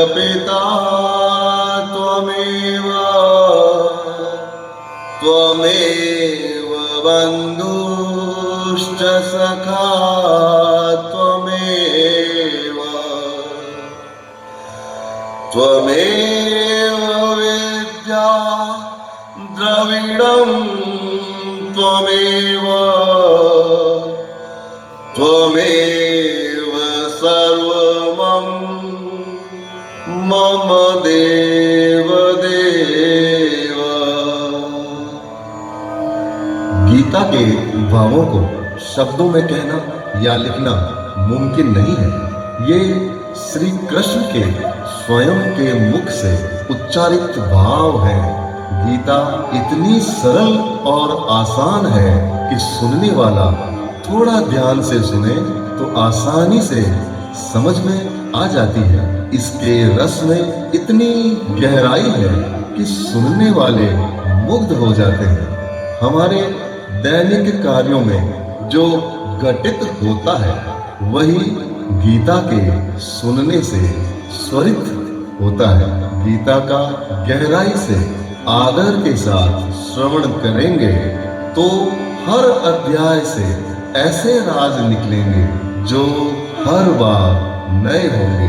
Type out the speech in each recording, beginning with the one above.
पिता त्वमेव त्वमेव बन्धुश्च सखा त्वमेव त्वमेव विद्या द्रविणं त्वमेव त्वमेव सर्वं मम देव देव। गीता के भावों को शब्दों में कहना या लिखना मुमकिन नहीं है। ये श्री कृष्ण के स्वयं के मुख से उच्चारित भाव है। गीता इतनी सरल और आसान है कि सुनने वाला थोड़ा ध्यान से सुने तो आसानी से समझ में आ जाती है। इसके रस में इतनी गहराई है कि सुनने वाले मुग्ध हो जाते हैं। हमारे दैनिक कार्यों में जो घटित होता है वही गीता के सुनने से स्वरित होता है। गीता का गहराई से आदर के साथ श्रवण करेंगे तो हर अध्याय से ऐसे राज निकलेंगे जो हर बार नए होंगे।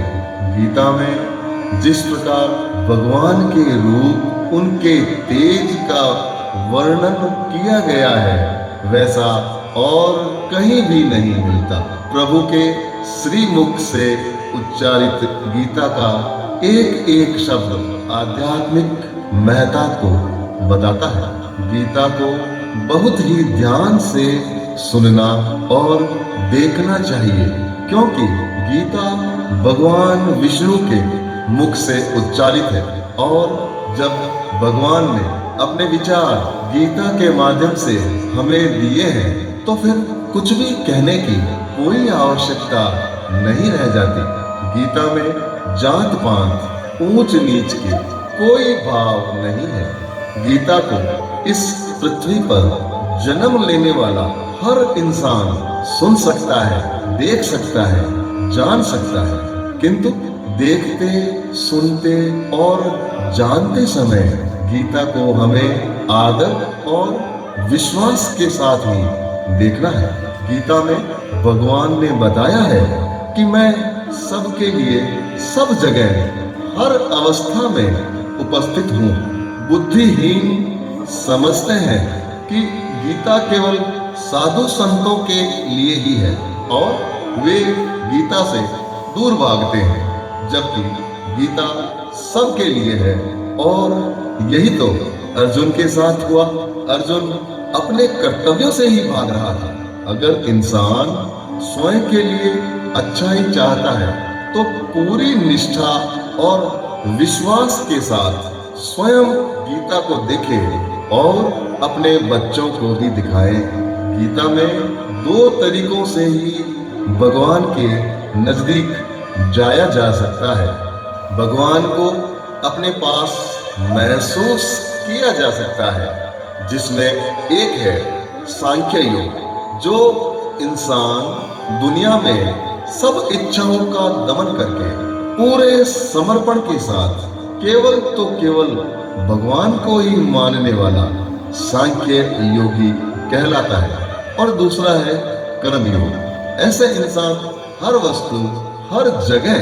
गीता में जिस प्रकार भगवान के रूप, उनके तेज का वर्णन किया गया है वैसा और कहीं भी नहीं मिलता। प्रभु के श्रीमुख से उच्चारित गीता का एक एक शब्द आध्यात्मिक महत्ता को बताता है। गीता को बहुत ही ध्यान से सुनना और देखना चाहिए, क्योंकि गीता भगवान विष्णु के मुख से उच्चारित है और जब भगवान ने अपने विचार गीता के माध्यम से हमें दिए हैं तो फिर कुछ भी कहने की कोई आवश्यकता नहीं रह जाती। गीता में जात पात ऊंच नीच के कोई भाव नहीं है। गीता को इस पृथ्वी पर जन्म लेने वाला हर इंसान सुन सकता है, देख सकता है, जान सकता है, किंतु देखते, सुनते और जानते समय गीता को हमें आदर और विश्वास के साथ ही देखना है। गीता में भगवान ने बताया है कि मैं सबके लिए सब जगह हर अवस्था में उपस्थित हूँ। बुद्धिहीन समझते हैं कि गीता केवल साधु संतों के लिए ही है और वे गीता से दूर भागते हैं, जबकि गीता सबके लिए है। और यही तो अर्जुन के साथ हुआ। अर्जुन अपने कर्तव्यों से ही भाग रहा था। अगर इंसान स्वयं के लिए अच्छा ही चाहता है तो पूरी निष्ठा और विश्वास के साथ स्वयं गीता को देखे और अपने बच्चों को भी दिखाए। गीता में दो तरीकों से ही भगवान के नजदीक जाया जा सकता है। भगवान को अपने पास महसूस किया जा सकता है, जिसमें एक है सांख्य योग, जो इंसान दुनिया में सब इच्छाओं का दमन करके पूरे समर्पण के साथ केवल तो केवल भगवान को ही मानने वाला सांख्य योगी कहलाता है। और दूसरा है कर्म योग। ऐसे इंसान हर वस्तु, हर जगह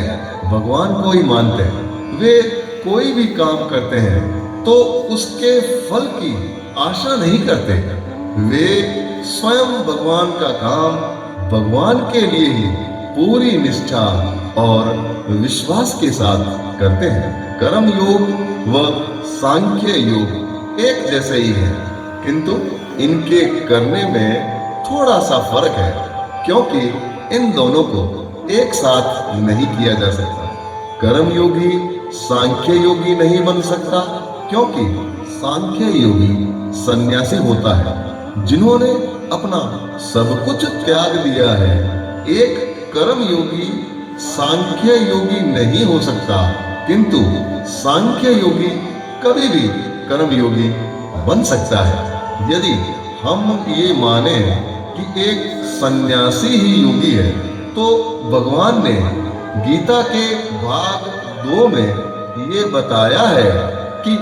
भगवान को ही मानते हैं। वे कोई भी काम करते हैं तो उसके फल की आशा नहीं करते। वे स्वयं भगवान का काम भगवान के लिए ही पूरी निष्ठा और विश्वास के साथ करते हैं। कर्म योग व सांख्य योग एक जैसे ही है, किंतु इनके करने में थोड़ा सा फर्क है, क्योंकि इन दोनों को एक साथ नहीं किया जा सकता। कर्म योगी सांख्य योगी नहीं बन सकता, क्योंकि सांख्य योगी सन्यासी होता है जिन्होंने अपना सब कुछ त्याग दिया है। एक कर्म योगी सांख्य योगी नहीं हो सकता, किंतु सांख्य योगी कभी भी कर्म योगी बन सकता है। यदि हम ये माने कि एक सन्यासी ही योगी है, तो भगवान ने गीता के भाग शब्दों में ये बताया है कि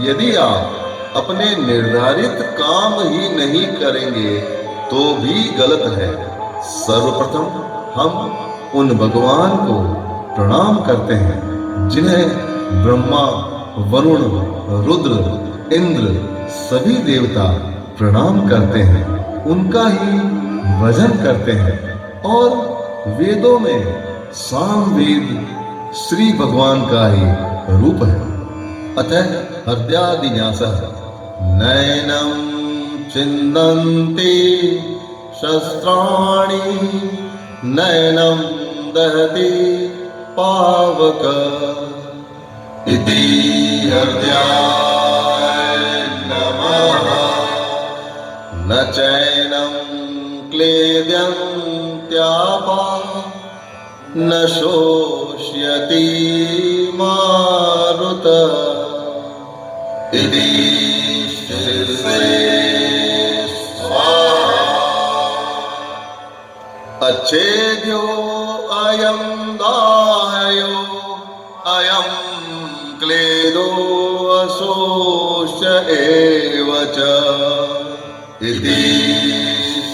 यदि आप अपने निर्धारित काम ही नहीं करेंगे तो भी गलत है। सर्वप्रथम हम उन भगवान को प्रणाम करते हैं जिन्हें ब्रह्मा, वरुण, रुद्र, इंद्र सभी देवता प्रणाम करते हैं, उनका ही भजन करते हैं और वेदों में सामवेद श्री भगवान का ही रूप है। अतः हृदयादिन्यासः नैनं छिन्दन्ति शस्त्राणि नैनं दहति पावक इति हृदयाय नमः। न चैनं क्लेद्यन्त्यापा न शोष्यति मारुतः इति शिरसे स्वाहा। अच्छेद्यो अयं दाह्यो अयं क्लेदो अशोष्य एव च इति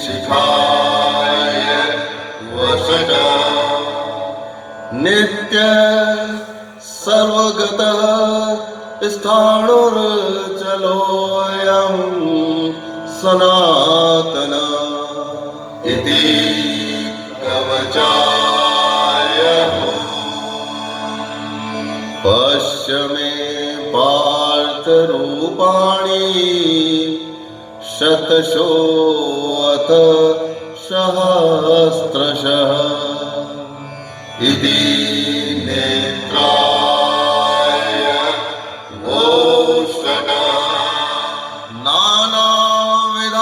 शिखाय वषटः। नित्य सर्वगतः स्थाणुर्चलोऽयं सनातन इति कवचाय। पश्य मे पार्थ रूपाणि शतशोऽथ सहस्रशः इति नेत्राय वोष्टः। नानाविधानि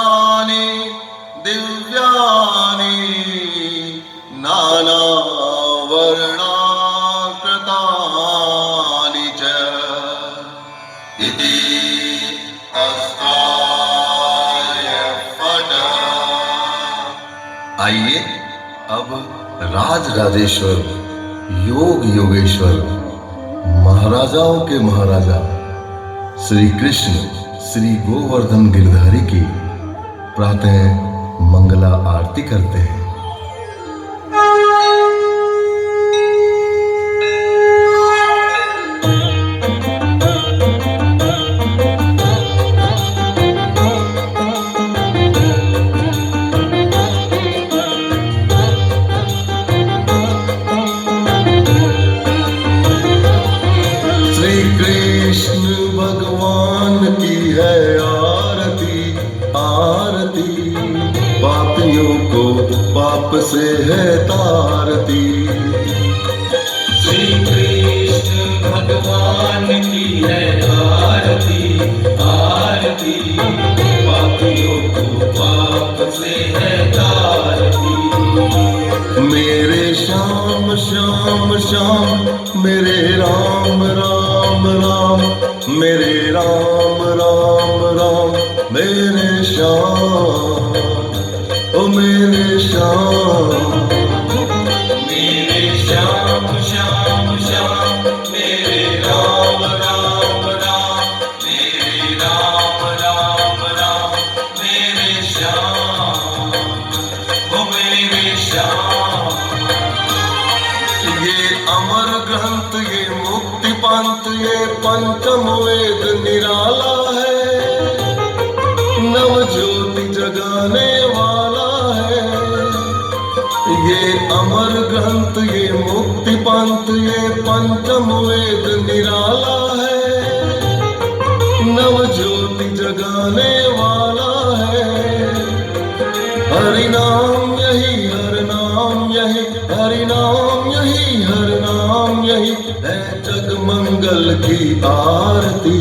दिव्यानि नानावर्णाकृतानि च इति हस्ताय फटः। आइए अब राज राजेश्वर, योग योगेश्वर, महाराजाओं के महाराजा श्री कृष्ण श्री गोवर्धन गिरधारी की प्रातः मंगला आरती करते हैं। भगवान की है आरती आरती, पापियों को पाप से है तारती। श्री कृष्ण भगवान की है आरती आरती, पापियों को पाप से है तारती। मेरे श्याम श्याम श्याम मेरे राम राम राम, मेरे राम राम राम मेरे श्याम, ओ मेरे श्याम। मेरे श्याम श्याम श्याम मेरे राम राम राम, मेरे राम राम राम मेरे श्याम, ओ मेरे श्याम। ये अमर ग्रंथ, ये मुक्ति पंथ, ये पंचम वेद निराला है, नव ज्योति जगाने वाला है। ये अमर ग्रंथ, ये मुक्ति पंथ, ये पंचम वेद निराला है, नव ज्योति जगाने वाला है। हरि नाम यही, हर नाम यही, हरि नाम यही, हर नाम यही है जग मंगल की आरती।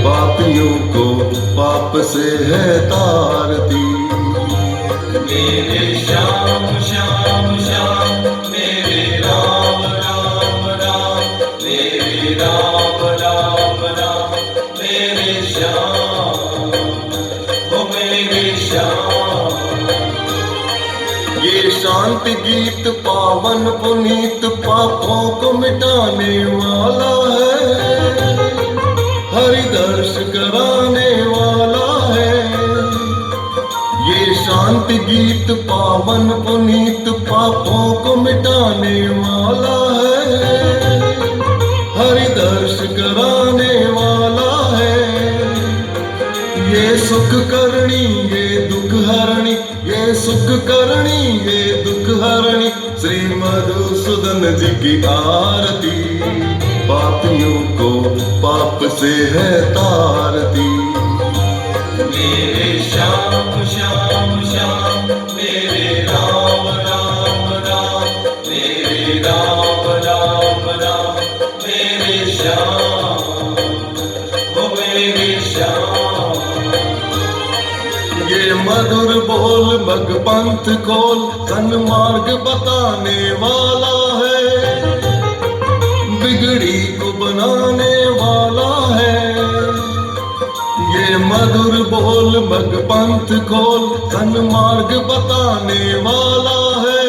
पापियों को पाप से है तारती। मेरे श्याम श्याम श्याम मेरे राम राम राम, मेरे राम राम राम मेरे श्याम, ओ मेरे श्याम। ये शांति गीत पावन पुनीत पापों को मिटाने वाला है, हरि दर्श कराने वाला है। ये शांति गीत पावन पुनीत पापों को मिटाने वाला है, हरि दर्श कराने वाला है। ये सुख करणी ये दुख हरणी, ये सुख करणी ये दुख हरणी, श्री मधुसूदन जी की आरती। पापियों को पाप से है तारती। मेरे श्याम श्याम श्याम, मेरे राम राम राम, मेरे राम राम राम, मेरे श्याम, ओ मेरे श्याम। ये मधुर बोल मग पंथ खोल, सन्मार्ग बताने वाला है, बिगड़ी को बनाने वाला है। ये मधुर बोल मग पंथ खोल, सन्मार्ग बताने वाला है,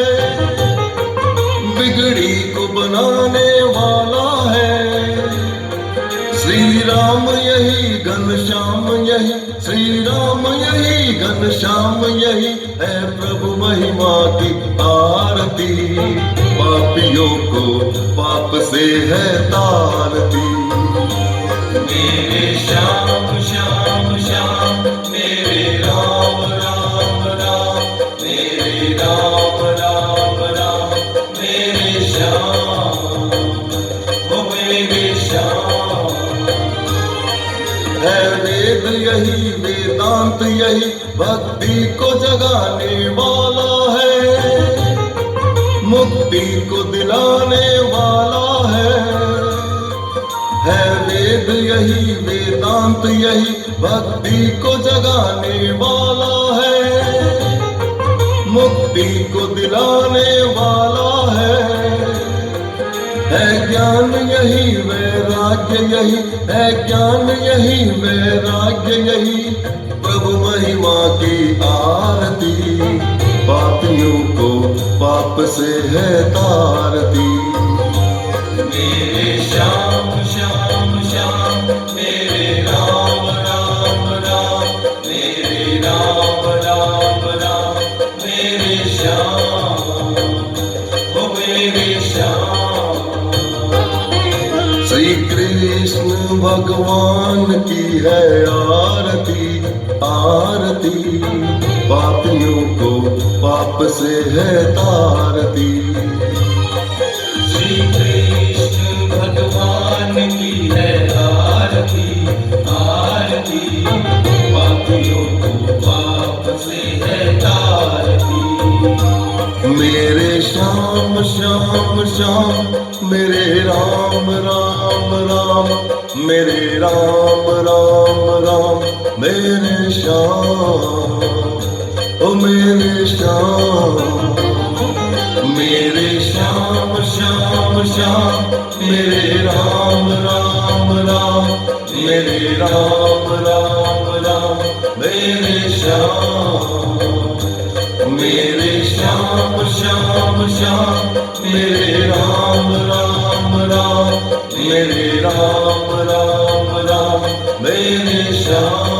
बिगड़ी को बनाने वाला है। श्री राम यही घनश्याम यही, श्री राम यही घनश्याम यही है प्रभु महिमा की आरती। पापियों को पाप से है तारती। मेरे श्याम श्याम श्याम, मेरे राम राम राम, मेरे राम राम राम, मेरे श्याम, ओ मेरे श्याम। है वेद यही वेदांत यही, भक्ति को जगाने वाला है, मुक्ति को दिलाने वाला है। है वेद यही वेदांत यही, भक्ति को जगाने वाला है, मुक्ति को दिलाने वाला है ज्ञान यही वैराग्य यही, है ज्ञान यही वैराग्य यही, प्रभु महिमा की आरती। पापियों को पाप से है तारती। मेरे श्याम श्याम श्याम, मेरे राम राम राम, मेरे राम राम राम, मेरे श्याम, ओ मेरे श्याम। श्री कृष्ण भगवान की है आरती आरती, पापियों को पाप से है तारती। श्री कृष्ण भगवान की है आरती आरती, पापियों को पाप से है तारती। मेरे श्याम श्याम श्याम, मेरे राम राम राम, मेरे राम राम राम, मेरे श्याम, ओ मेरे श्याम। मेरे श्याम श्याम श्याम, मेरे राम राम राम, मेरे राम राम राम, मेरे श्याम। मेरे श्याम श्याम श्याम, मेरे राम राम राम, मेरे राम राम राम, मेरे श्याम।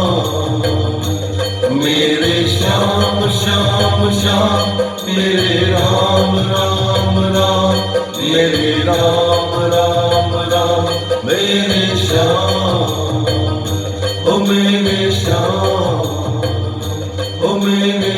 मेरे श्याम श्याम श्याम, मेरे राम राम राम, मेरे राम राम राम, मेरे श्याम, ओ मेरे श्याम, ओ मेरे